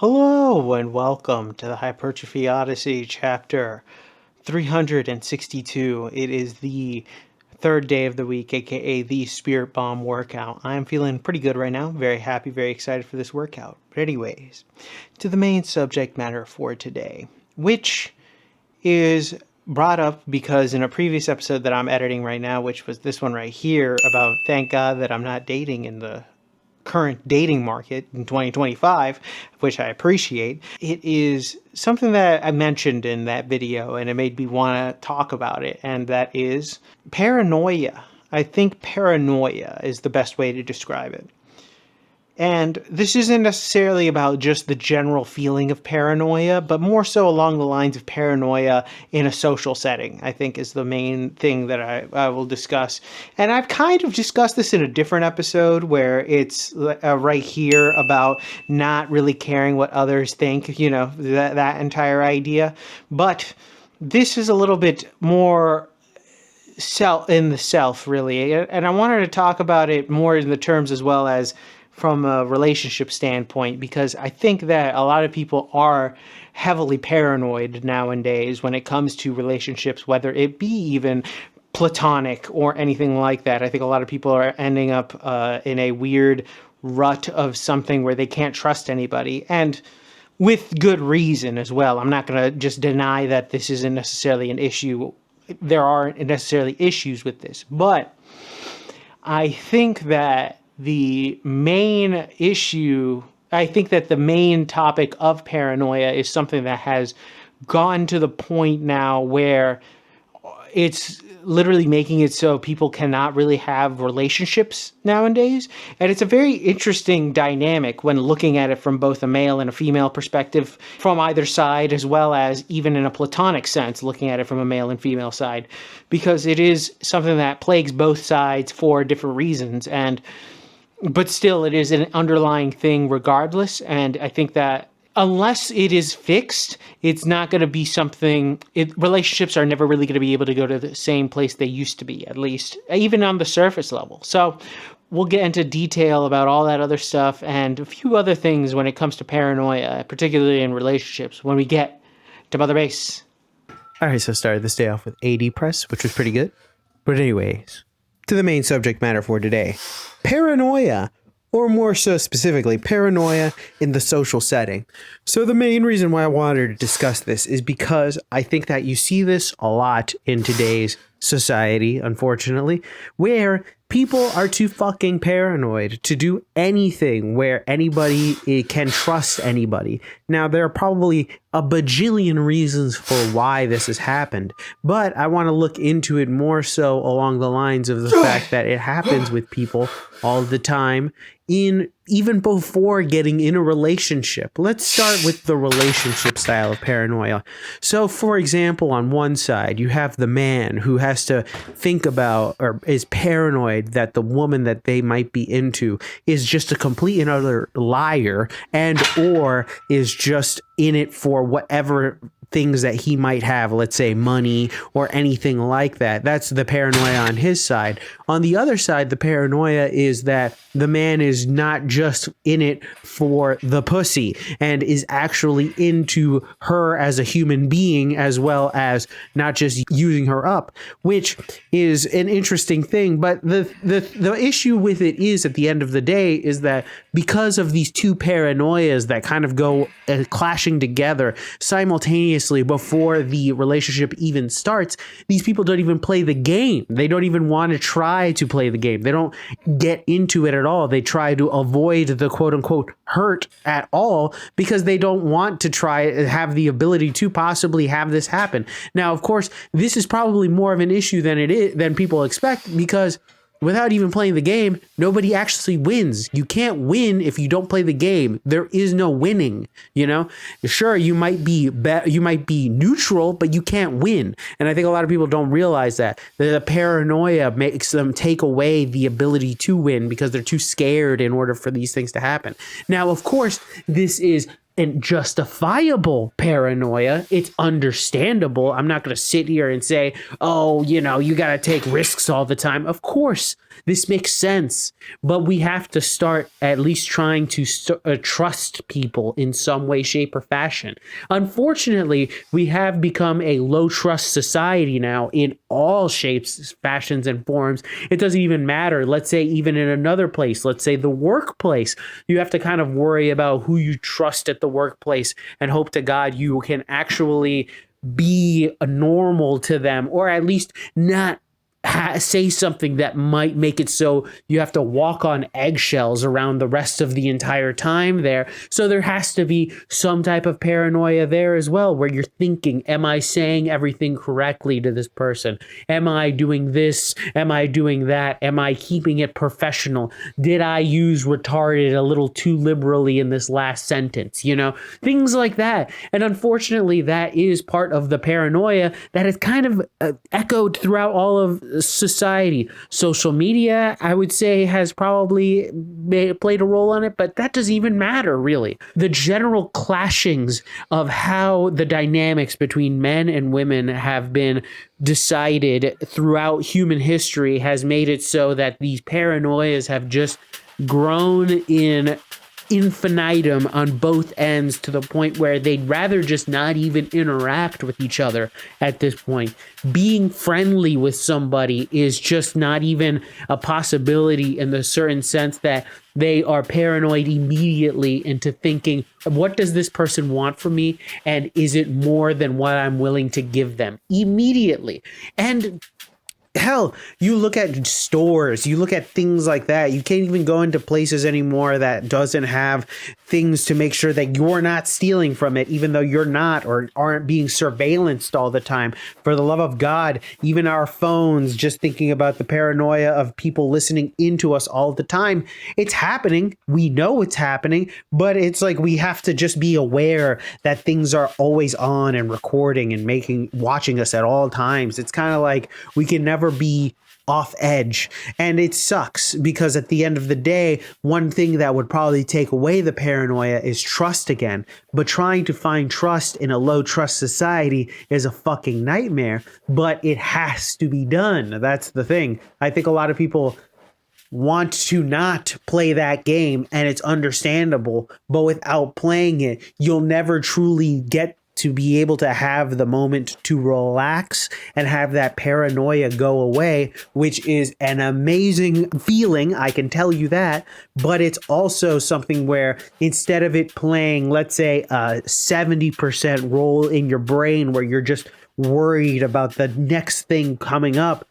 Hello and welcome to the Hypertrophy Odyssey chapter 362. It is the third day of the week, aka the Spirit Bomb workout. I'm feeling pretty good right now. Very happy, very excited for this workout. But anyways, to the main subject matter for today, which is brought up because in a previous episode that I'm editing right now, which was this one right here, about thank God that I'm not dating in the current dating market in 2025, which I appreciate. It is something that I mentioned in that video and it made me want to talk about it, and that is paranoia. I think paranoia is the best way to describe it. And this isn't necessarily about just the general feeling of paranoia, but more so along the lines of paranoia in a social setting, I think is the main thing that I will discuss. And I've kind of discussed this in a different episode where it's right here about not really caring what others think, that entire idea. But this is a little bit more in the self, really. And I wanted to talk about it more in the terms as well as from a relationship standpoint, because I think that a lot of people are heavily paranoid nowadays when it comes to relationships, whether it be even platonic or anything like that. I think a lot of people are ending up in a weird rut of something where they can't trust anybody, and with good reason as well. I'm not going to just deny that this isn't necessarily an issue. There aren't necessarily issues with this, but I think that the main topic of paranoia is something that has gone to the point now where it's literally making it so people cannot really have relationships nowadays. And it's a very interesting dynamic when looking at it from both a male and a female perspective from either side, as well as even in a platonic sense, looking at it from a male and female side, because it is something that plagues both sides for different reasons. But still, it is an underlying thing regardless. And I think that unless it is fixed, it's not going to be something. Relationships are never really going to be able to go to the same place they used to be, at least, even on the surface level. So we'll get into detail about all that other stuff and a few other things when it comes to paranoia, particularly in relationships, when we get to Mother Base. All right, so I started this day off with AD press, which was pretty good. But anyways, to the main subject matter for today. Paranoia, or more so specifically, paranoia in the social setting. So the main reason why I wanted to discuss this is because I think that you see this a lot in today's society, unfortunately, where people are too fucking paranoid to do anything where anybody can trust anybody. Now, there are probably a bajillion reasons for why this has happened, but I want to look into it more so along the lines of the fact that it happens with people all the time, even before getting in a relationship. Let's start with the relationship style of paranoia. So, for example, on one side, you have the man who has to think about or is paranoid that the woman that they might be into is just a complete and utter liar, and or is just in it for whatever things that he might have, let's say money or anything like that. That's the paranoia on his side. On the other side, the paranoia is that the man is not just in it for the pussy and is actually into her as a human being, as well as not just using her up, which is an interesting thing. But the issue with it is, at the end of the day, is that because of these two paranoias that kind of go clashing together simultaneously before the relationship even starts, these people don't even play the game. They don't even want to try to play the game. They don't get into it at all. They try to avoid the quote unquote hurt at all because they don't want to have the ability to possibly have this happen. Now, of course, this is probably more of an issue than people expect, because without even playing the game, nobody actually wins. You can't win if you don't play the game. There is no winning, Sure, you might be neutral, but you can't win. And I think a lot of people don't realize that the paranoia makes them take away the ability to win because they're too scared in order for these things to happen. Now, of course, this is and justifiable paranoia. It's understandable. I'm not going to sit here and say, oh, you got to take risks all the time. Of course, this makes sense. But we have to start at least trying to trust people in some way, shape, or fashion. Unfortunately, we have become a low trust society now in all shapes, fashions, and forms. It doesn't even matter. Let's say even in another place, let's say the workplace, you have to kind of worry about who you trust at the workplace and hope to God you can actually be normal to them, or at least not say something that might make it so you have to walk on eggshells around the rest of the entire time there. So there has to be some type of paranoia there as well, where you're thinking, am I saying everything correctly to this person? Am I doing this? Am I doing that? Am I keeping it professional? Did I use retarded a little too liberally in this last sentence? Things like that. And unfortunately, that is part of the paranoia that is kind of echoed throughout all of society. Social media, I would say, has probably played a role on it, but that doesn't even matter, really. The general clashings of how the dynamics between men and women have been decided throughout human history has made it so that these paranoias have just grown in infinitum on both ends, to the point where they'd rather just not even interact with each other at this point. Being friendly with somebody is just not even a possibility, in the certain sense that they are paranoid immediately into thinking, what does this person want from me? And is it more than what I'm willing to give them? Immediately. And hell, you look at stores, you look at things like that. You can't even go into places anymore that doesn't have things to make sure that you're not stealing from it, even though you're not, or aren't being surveillanced all the time. For the love of God, even our phones, just thinking about the paranoia of people listening into us all the time. It's happening. We know it's happening, but it's like we have to just be aware that things are always on and recording and watching us at all times. It's kind of like we can never be off edge, and it sucks, because at the end of the day, one thing that would probably take away the paranoia is trust again. But trying to find trust in a low trust society is a fucking nightmare, but it has to be done. That's the thing. I think a lot of people want to not play that game, and it's understandable, but without playing it, you'll never truly get to be able to have the moment to relax and have that paranoia go away, which is an amazing feeling, I can tell you that. But it's also something where, instead of it playing, let's say, a 70% role in your brain where you're just worried about the next thing coming up,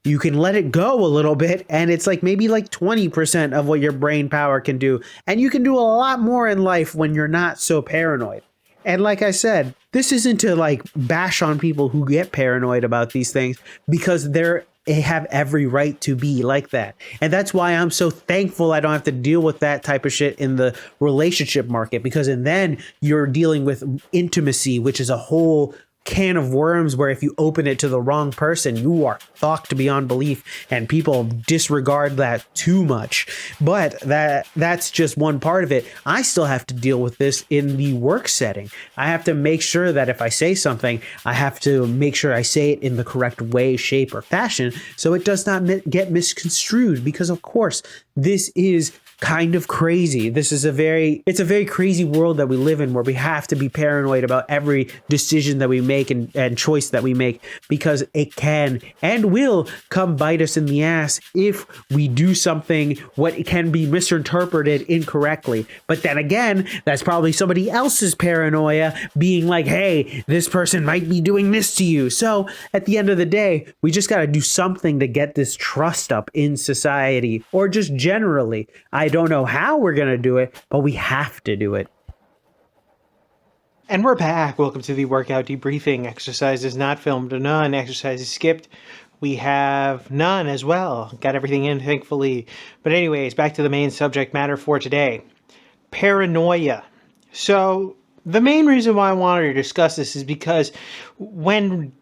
you can let it go a little bit, and it's like maybe like 20% of what your brain power can do. And you can do a lot more in life when you're not so paranoid. And like I said, this isn't to like bash on people who get paranoid about these things, because they have every right to be like that. And that's why I'm so thankful I don't have to deal with that type of shit in the relationship market, because then you're dealing with intimacy, which is a whole can of worms where if you open it to the wrong person, you are fucked beyond belief, and people disregard that too much. But that's just one part of it. I still have to deal with this in the work setting. I have to make sure that if I say something, I have to make sure I say it in the correct way, shape, or fashion, so it does not get misconstrued, because of course this is kind of crazy. It's a very crazy world that we live in, where we have to be paranoid about every decision that we make and choice that we make, because it can and will come bite us in the ass if we do something what can be misinterpreted incorrectly. But then again, that's probably somebody else's paranoia being like, hey, this person might be doing this to you. So at the end of the day, we just got to do something to get this trust up in society, or just generally. I don't know how we're going to do it, but we have to do it. And we're back. Welcome to the workout debriefing. Exercises not filmed, none. Exercises skipped. We have none as well. Got everything in, thankfully. But anyways, back to the main subject matter for today. Paranoia. So the main reason why I wanted to discuss this is because when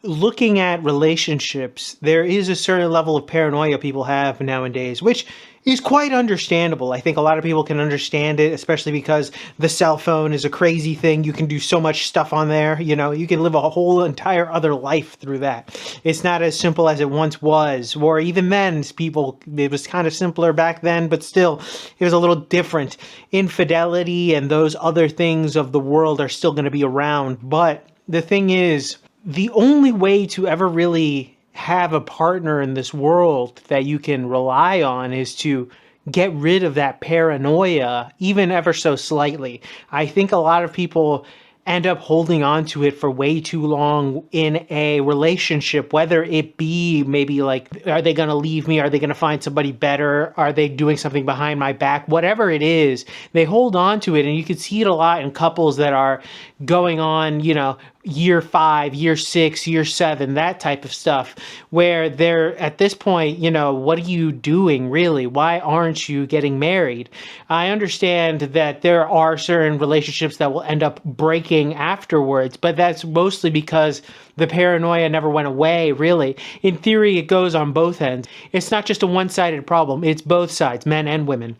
looking at relationships, there is a certain level of paranoia people have nowadays, which is quite understandable. I think a lot of people can understand it, especially because the cell phone is a crazy thing. You can do so much stuff on there. You know, you can live a whole entire other life through that. It's not as simple as it once was, or even then, it was kind of simpler back then, but still, it was a little different. Infidelity and those other things of the world are still going to be around. But the thing is, the only way to ever really have a partner in this world that you can rely on is to get rid of that paranoia, even ever so slightly. I think a lot of people end up holding on to it for way too long in a relationship, whether it be maybe like, are they going to leave me? Are they going to find somebody better? Are they doing something behind my back? Whatever it is, they hold on to it. And you can see it a lot in couples that are going on, you know, year 5, year 6, year 7, that type of stuff, where they're at this point, you know, what are you doing really? Why aren't you getting married? I understand that there are certain relationships that will end up breaking afterwards, but that's mostly because the paranoia never went away, really. In theory, it goes on both ends. It's not just a one-sided problem, it's both sides, men and women.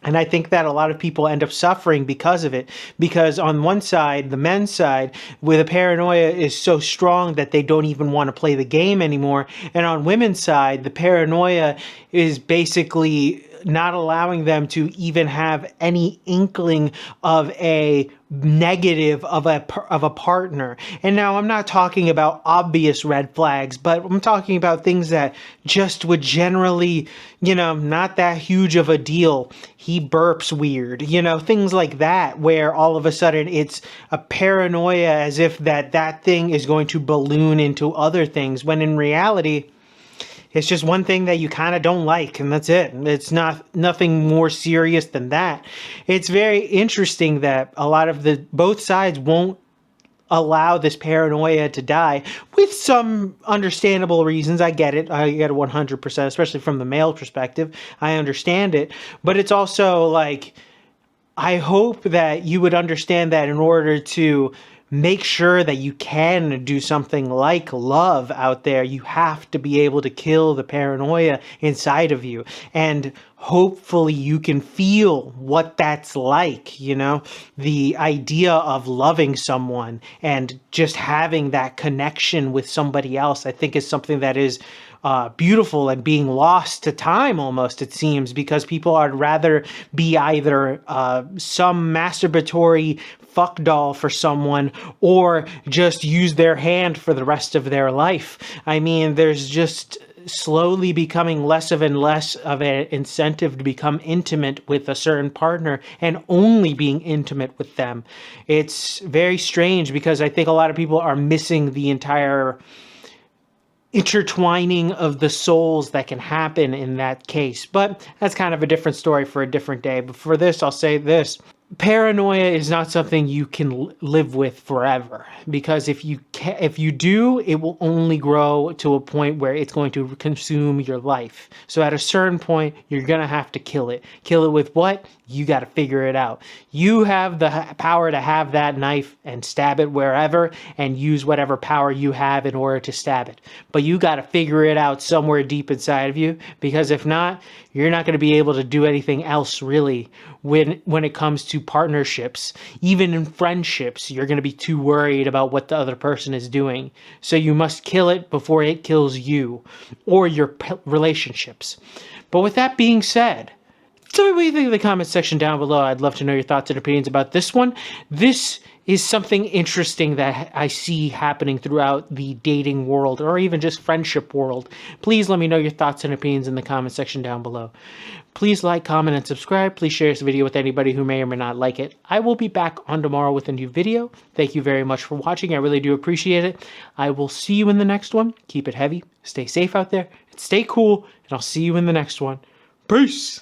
And I think that a lot of people end up suffering because of it. Because on one side, the men's side, where the paranoia is so strong that they don't even want to play the game anymore. And on women's side, the paranoia is basically not allowing them to even have any inkling of a negative of a partner. And now I'm not talking about obvious red flags, but I'm talking about things that just would generally, you know, not that huge of a deal. He burps weird, you know, things like that, where all of a sudden it's a paranoia as if that thing is going to balloon into other things, when in reality, it's just one thing that you kind of don't like, and that's it. It's nothing more serious than that. It's very interesting that a lot of both sides won't allow this paranoia to die, with some understandable reasons. I get it. I get it 100%, especially from the male perspective. I understand it. But it's also like, I hope that you would understand that in order to make sure that you can do something like love out there, you have to be able to kill the paranoia inside of you. And hopefully you can feel what that's like, you know, the idea of loving someone and just having that connection with somebody else, I think is something that is beautiful and being lost to time almost, it seems, because people would rather be either some masturbatory fuck doll for someone or just use their hand for the rest of their life. I mean, there's just slowly becoming less and less of an incentive to become intimate with a certain partner and only being intimate with them. It's very strange because I think a lot of people are missing the entire intertwining of the souls that can happen in that case. But that's kind of a different story for a different day. But for this, I'll say this. Paranoia is not something you can live with forever, because if you do, it will only grow to a point where it's going to consume your life. So at a certain point, you're going to have to kill it. Kill it with what? You got to figure it out. You have the power to have that knife and stab it wherever and use whatever power you have in order to stab it. But you got to figure it out somewhere deep inside of you, because if not, you're not going to be able to do anything else really when it comes to partnerships. Even in friendships, you're going to be too worried about what the other person is doing. So you must kill it before it kills you or your relationships. But with that being said, tell me what you think in the comment section down below. I'd love to know your thoughts and opinions about this one. This is something interesting that I see happening throughout the dating world, or even just friendship world. Please let me know your thoughts and opinions in the comment section down below. Please like, comment, and subscribe. Please share this video with anybody who may or may not like it. I will be back on tomorrow with a new video. Thank you very much for watching. I really do appreciate it. I will see you in the next one. Keep it heavy. Stay safe out there. And stay cool. And I'll see you in the next one. Peace.